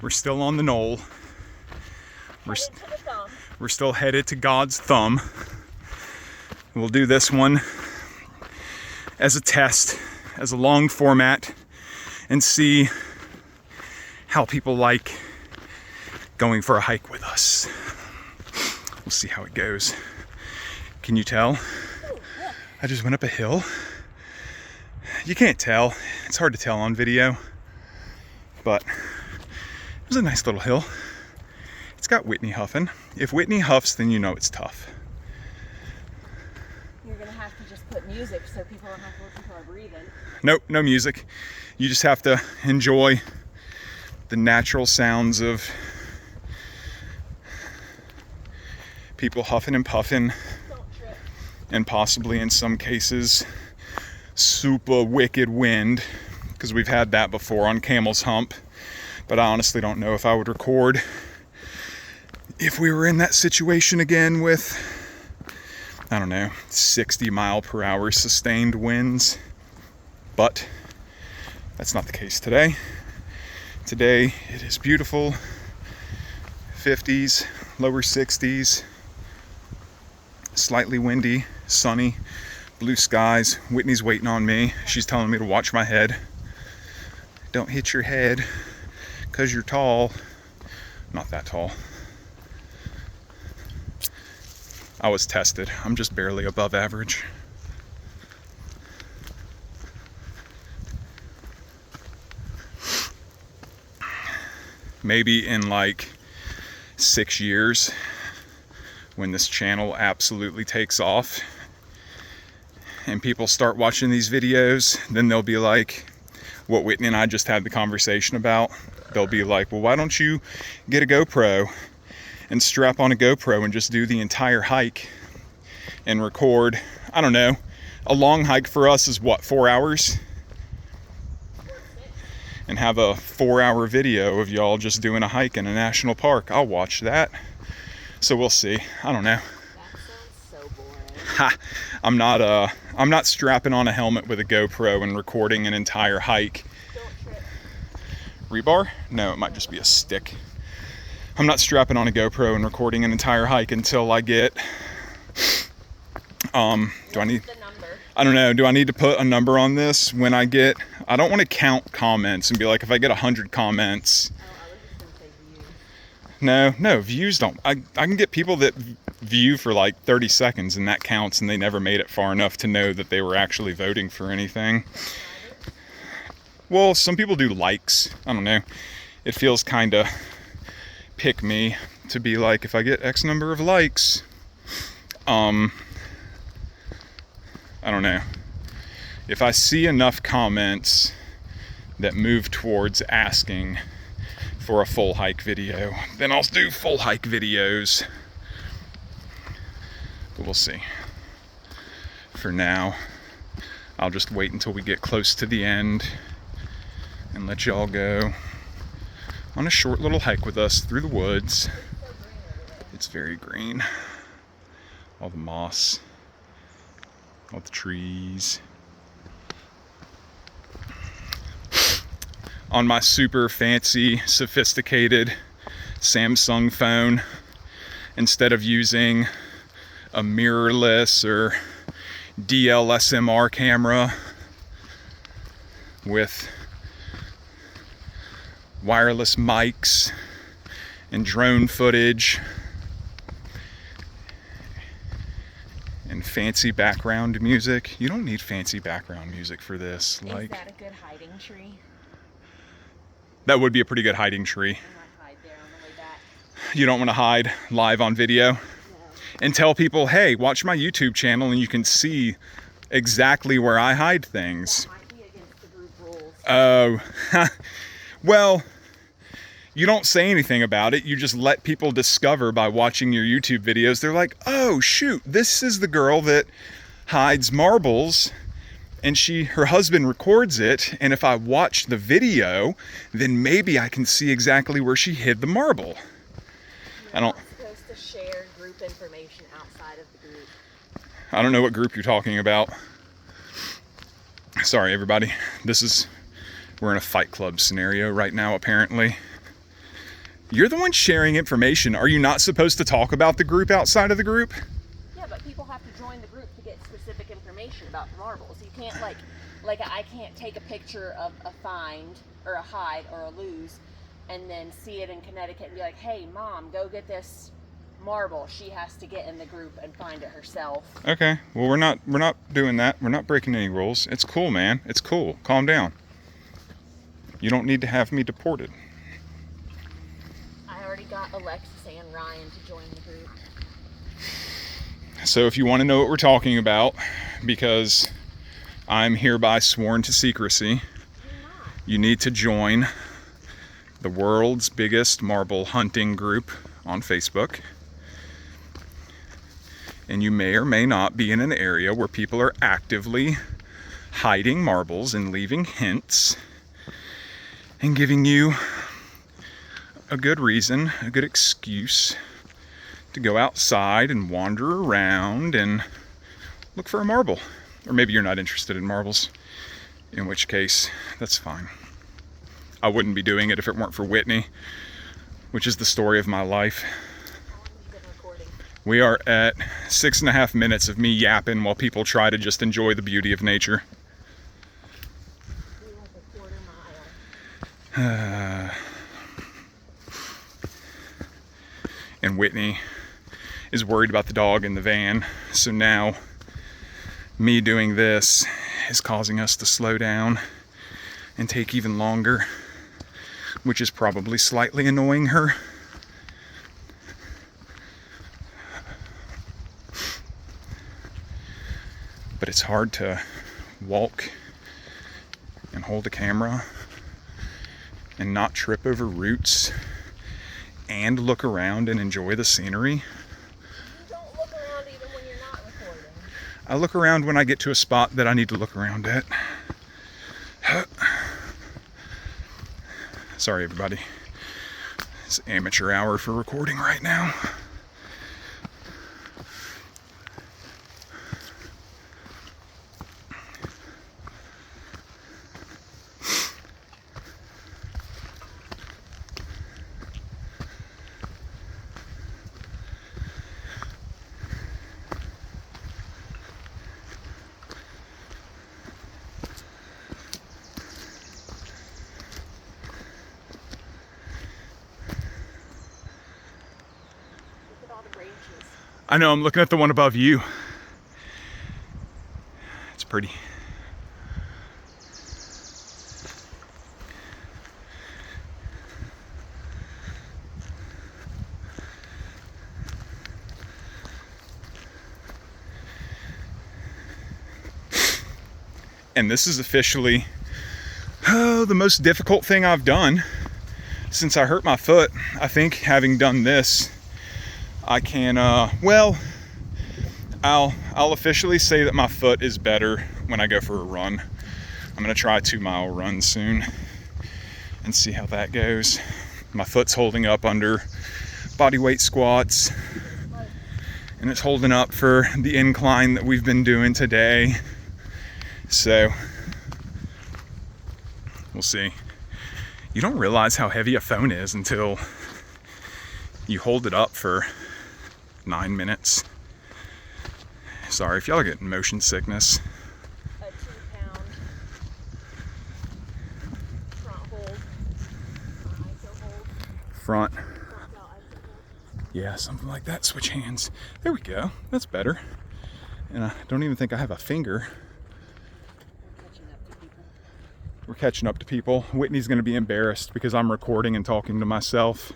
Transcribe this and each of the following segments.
We're still on the knoll. We're still headed to God's thumb. We'll do this one as a test, as a long format, and see how people like going for a hike with us. We'll see how it goes. Can you tell? I just went up a hill. You can't tell. It's hard to tell on video, but it was a nice little hill. It's got Whitney huffing. If Whitney huffs, then you know it's tough. You're gonna have to just put music so people don't have to listen to our breathing. Nope, no music. You just have to enjoy the natural sounds of people huffing and puffing, and possibly in some cases super wicked wind, because we've had that before on Camel's Hump. But I honestly don't know if I would record if we were in that situation again with, I don't know, 60 mile per hour sustained winds. But that's not the case today. Today it is beautiful, 50s, lower 60s, slightly windy, sunny, blue skies. Whitney's waiting on me. She's telling me to watch my head. Don't hit your head, 'cause you're tall. Not that tall. I was tested. I'm just barely above average. Maybe in like 6 years, when this channel absolutely takes off and people start watching these videos, then they'll be like what Whitney and I just had the conversation about. They'll be like, well, why don't you get a GoPro and strap on a GoPro and just do the entire hike and record? I don't know. A long hike for us is what, 4 hours? And have a 4-hour video of y'all just doing a hike in a national park. I'll watch that. So we'll see. I don't know. That sounds so boring. Ha! I'm not strapping on a helmet with a GoPro and recording an entire hike. Don't trip. Rebar? No, it might just be a stick. I'm not strapping on a GoPro and recording an entire hike until I get, do I need, The number. I don't know, do I need to put a number on this when I get, I don't want to count comments and be like, if I get 100 comments. Oh, I was just gonna say views. No, views don't. I can get people that view for like 30 seconds and that counts, and they never made it far enough to know that they were actually voting for anything. Well, some people do likes. I don't know. It feels kind of pick me to be like, if I get X number of likes, I don't know. If I see enough comments that move towards asking for a full hike video, then I'll do full hike videos. But we'll see. For now, I'll just wait until we get close to the end and let y'all go on a short little hike with us through the woods. It's very green. All the moss, all the trees. On my super fancy, sophisticated Samsung phone, instead of using a mirrorless or DLSMR camera with wireless mics and drone footage and fancy background music. You don't need fancy background music for this. Is that a good hiding tree? That would be a pretty good hiding tree. I might hide there on the way back. You don't want to hide live on video? No. And tell people, hey, watch my YouTube channel and you can see exactly where I hide things. That might be against the group rules. Oh, well, you don't say anything about it. You just let people discover by watching your YouTube videos. They're like, oh, shoot, this is the girl that hides marbles, and her husband records it. And if I watch the video, then maybe I can see exactly where she hid the marble. You're not supposed to share group information outside of the group. I don't know what group you're talking about. Sorry, everybody. We're in a Fight Club scenario right now, apparently. You're the one sharing information. Are you not supposed to talk about the group outside of the group? Yeah, but people have to join the group to get specific information about the marbles. You can't like I can't take a picture of a find or a hide or a lose and then see it in Connecticut and be like, hey mom, go get this marble. She has to get in the group and find it herself. Okay, well we're not doing that. We're not breaking any rules. It's cool, man. It's cool. Calm down. You don't need to have me deported. I already got Alexis and Ryan to join the group. So if you want to know what we're talking about, because I'm hereby sworn to secrecy, you need to join the world's biggest marble hunting group on Facebook. And you may or may not be in an area where people are actively hiding marbles and leaving hints and giving you a good reason, a good excuse to go outside and wander around and look for a marble. Or maybe you're not interested in marbles, in which case, that's fine. I wouldn't be doing it if it weren't for Whitney, which is the story of my life. We are at 6.5 minutes of me yapping while people try to just enjoy the beauty of nature. And Whitney is worried about the dog in the van, so now me doing this is causing us to slow down and take even longer, which is probably slightly annoying her. But it's hard to walk and hold a camera and not trip over roots and look around and enjoy the scenery. You don't look around even when you're not recording. I look around when I get to a spot that I need to look around at. Sorry, everybody. It's amateur hour for recording right now. I know, I'm looking at the one above you. It's pretty. And this is officially the most difficult thing I've done since I hurt my foot. I think having done this, I can, I'll officially say that my foot is better when I go for a run. I'm gonna try a 2-mile run soon and see how that goes. My foot's holding up under body weight squats, and it's holding up for the incline that we've been doing today. So, we'll see. You don't realize how heavy a phone is until you hold it up for 9 minutes. Sorry if y'all are getting motion sickness. A 2-pound front hold. ISO hold. Front. Front belt ISO hold. Yeah, something like that. Switch hands. There we go. That's better. And I don't even think I have a finger. We're catching up to people. Whitney's gonna be embarrassed because I'm recording and talking to myself.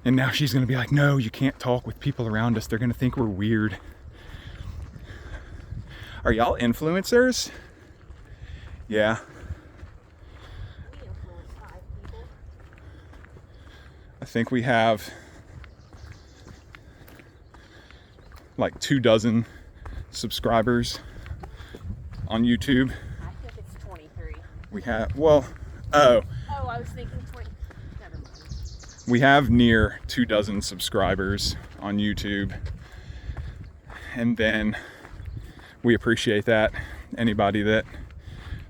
And now she's gonna be like, no, you can't talk with people around us. They're gonna think we're weird. Are y'all influencers? Yeah. We influence 5 people. I think we have like 24 subscribers on YouTube. I think it's 23. We have, well, oh, Oh, I was thinking 20. Never mind. we have near 24 subscribers on YouTube. And then we appreciate that. Anybody that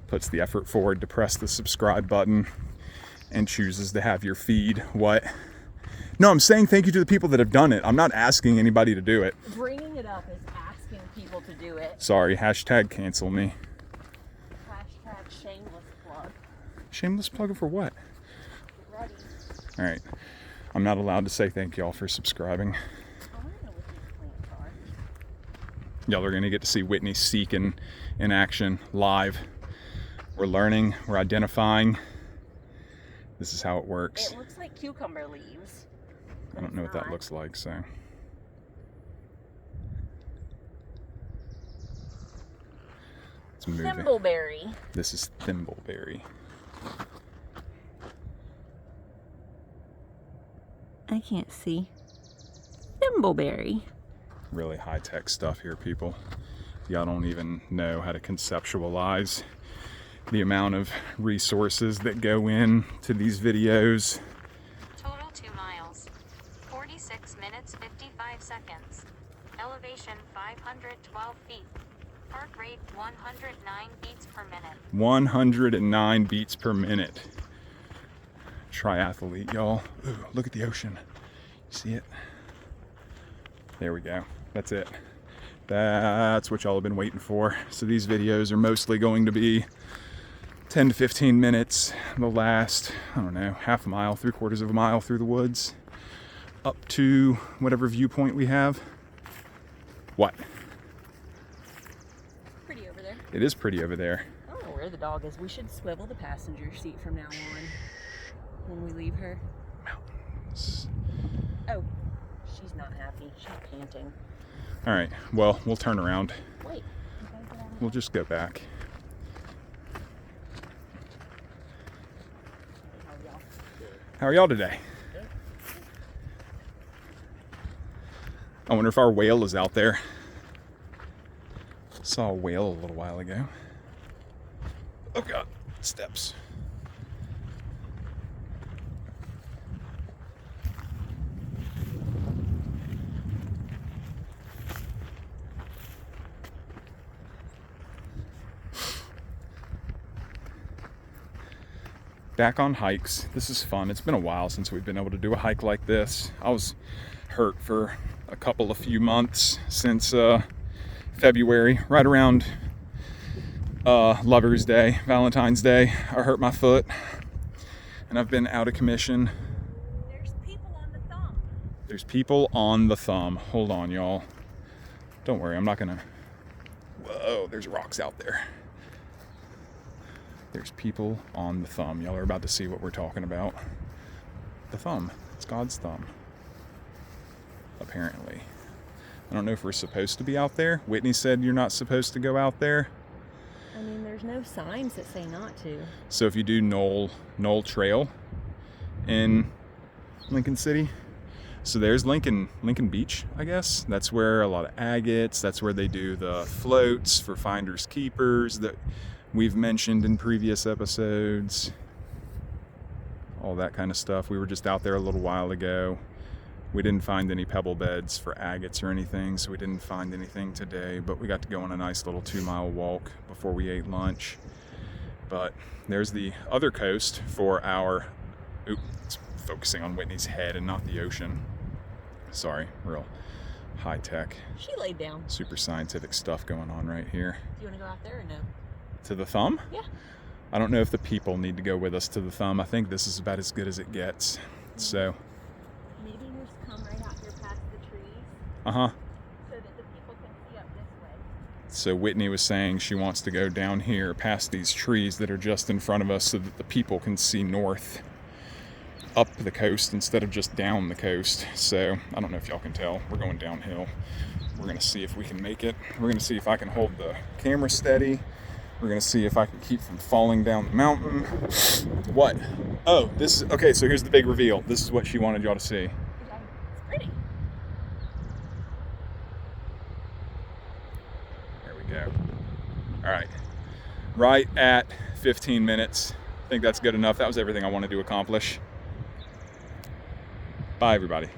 puts the effort forward to press the subscribe button and chooses to have your feed, what, No, I'm saying thank you to the people that have done it. I'm not asking anybody to do it. Bringing it up is asking people to do it. Sorry, hashtag cancel me. Hashtag shameless plug. Shameless plug for what? Get ready. All right. I'm not allowed to say thank y'all for subscribing. I want to know what these plants are. Y'all are going to get to see Whitney seek in action live. We're learning, we're identifying. This is how it works. It looks like cucumber leaves. I don't know what that looks like, so. It's moving. Thimbleberry. This is thimbleberry. I can't see. Thimbleberry. Really high-tech stuff here, people. Y'all don't even know how to conceptualize the amount of resources that go in to these videos. Total 2 miles. 46 minutes 55 seconds. Elevation 512 feet. Heart rate 109 beats per minute. 109 beats per minute. Triathlete, y'all. Ooh, look at the ocean. See it? There we go. That's it. That's what y'all have been waiting for. So these videos are mostly going to be 10 to 15 minutes. They'll last, I don't know, half a mile, 3/4 of a mile through the woods, up to whatever viewpoint we have. What? Pretty over there. It is pretty over there. I don't know where the dog is. We should swivel the passenger seat from now on when we leave her. Mountains. Oh, she's not happy. She's panting. All right, well, we'll turn around. Wait. You gotta get out of We'll just go back. How are y'all today? I wonder if our whale is out there. Saw a whale a little while ago. Oh God, steps. Back on hikes. This is fun. It's been a while since we've been able to do a hike like this. I was hurt for a few months since February, right around Lover's Day, Valentine's Day. I hurt my foot and I've been out of commission. There's people on the thumb. There's people on the thumb. Hold on, y'all. Don't worry, I'm not gonna. Whoa, there's rocks out there. There's people on the thumb. Y'all are about to see what we're talking about. The thumb. It's God's thumb. Apparently. I don't know if we're supposed to be out there. Whitney said you're not supposed to go out there. I mean, there's no signs that say not to. So if you do Knoll Trail in Lincoln City, so there's Lincoln Beach, I guess. That's where a lot of agates, that's where they do the floats for finders keepers that we've mentioned in previous episodes. All that kind of stuff. We were just out there a little while ago. We didn't find any pebble beds for agates or anything, so we didn't find anything today, but we got to go on a nice little 2-mile walk before we ate lunch. But there's the other coast for our, it's focusing on Whitney's head and not the ocean. Sorry, real high tech. She laid down. Super scientific stuff going on right here. Do you want to go out there or no? To the thumb? Yeah. I don't know if the people need to go with us to the thumb. I think this is about as good as it gets. So. Maybe just come right out here past the trees. Uh-huh. So that the people can see up this way. So Whitney was saying she wants to go down here past these trees that are just in front of us so that the people can see north up the coast instead of just down the coast. So I don't know if y'all can tell. We're going downhill. We're going to see if we can make it. We're going to see if I can hold the camera steady. We're going to see if I can keep from falling down the mountain. What? Oh, this is, okay, so here's the big reveal. This is what she wanted y'all to see. It's pretty. There we go. All right. Right at 15 minutes. I think that's good enough. That was everything I wanted to accomplish. Bye, everybody.